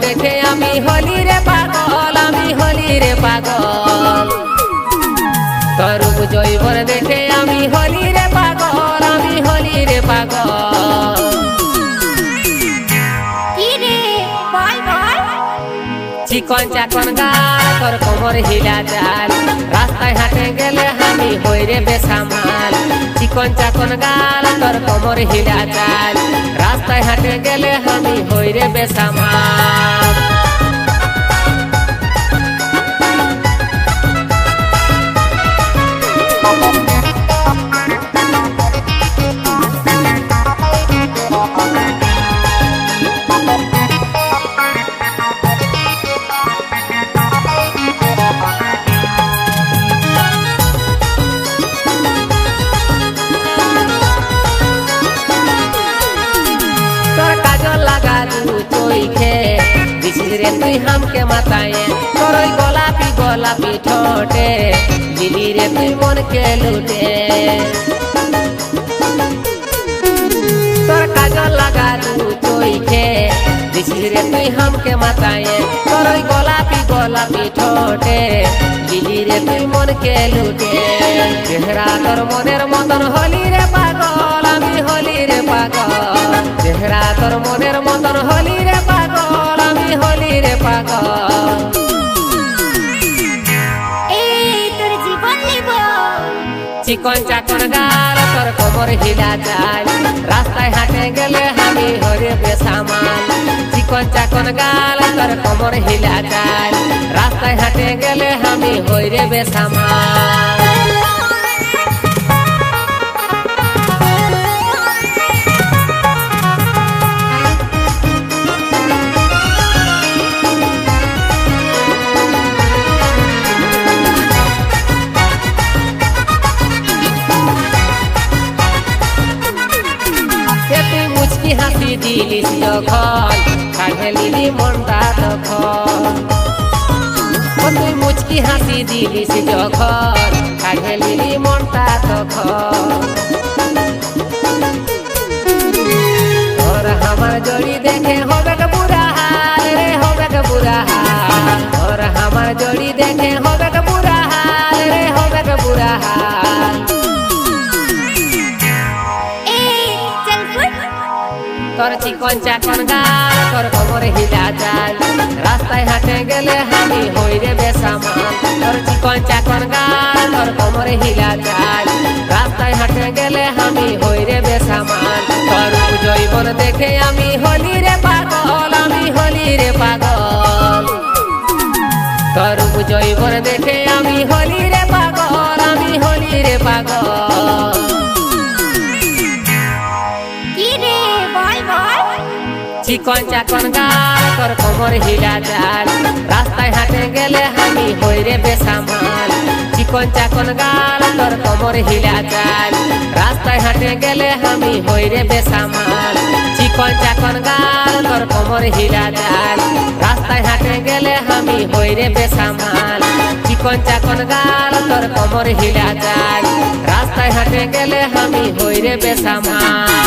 দেখে আমি হলি রে পাগল, আমি হলি রে পাগল। তোর রূপ যৌবন দেখে আমি হলি রে পাগল, আমি হলি রে পাগল। চিকন চাকন গাল তোর কোমর হিলা চাল, রাস্তায় হাঁটে গেলে আমি হই রে বেসামাল। চিকন চাকন গাল তোর কোমর হিলা চাল, রাস্তায় হাঁটে গেলে আমি হই রে বেসামাল। রে তুই হামকে মাতায়ে তোর ওই গোলাপি গোলাপি ঠোঁটে দিলি রে তুই মনকে লুটে। তোর কাজল লাগা দু চোখে দিছি রে তুই হামকে মাতায়ে তোর ওই গোলাপি গোলাপি ঠোঁটে দিলি রে তুই মনকে লুটে। চেহারা তোর মনের মতন হলি রে পাগল, আমি হলি রে পাগল। চেহারা তোর মনের মতন হলি রে পাগল, আমি হলি রে পাগল। চিকন চাকন গাল তোর কোমর হিলা চাল, রাস্তায় হাঁটে গেলে আমি হরে বেসামাল। চিকন চাকন গাল তোর কোমর হিলা চাল, রাস্তায় হাঁটে গেলে আমি হইরে বেসামাল। হাসি দিলিস যখন কাঁধে লিলি মনটা তখন, তুই মুচকি হাসি দিলিস যখন কাঁধে লিলি মনটা তখন। তোর আমার জড়ি দেখে হবে বুড়া হাল রে, হবে বুড়া হাল। তোর আমার জড়ি দেখে হবে বুড়া হাল রে, হবে বুড়া হাল। তোর চিকন চাকন গাল তোর কোমর হিলা চাল, রাস্তায় হাঁটে গেলে আমি হই রে বেসামাল। তোর চিকন চাকন গাল তোর কোমর হিলা চাল, রাস্তায় হাঁটে গেলে আমি হই রে বেসামাল। তোর যৌবন দেখে আমি হলি রে পাগল, আমি হলি রে পাগল। তোর যৌবন দেখে আমি হলি রে পাগল, আমি হলি রে পাগল। চিকন চাকন গাল তোর কোমর হিলা চাল, রাস্তায় হাঁটে গেলে আমি হই রে বেসামাল। চিকন চাকন গাল তোর কোমর হিলা চাল, রাস্তায় হাঁটে গেলে আমি হই রে বেসামাল। চিকন চাকন গাল তোর কোমর হিলা চাল, রাস্তায় হাঁটে গেলে আমি হই রে বেসামাল। চিকন চাকন গাল তোর কোমর হিলা চাল, রাস্তায় হাঁটে গেলে আমি হই রে বেসামাল।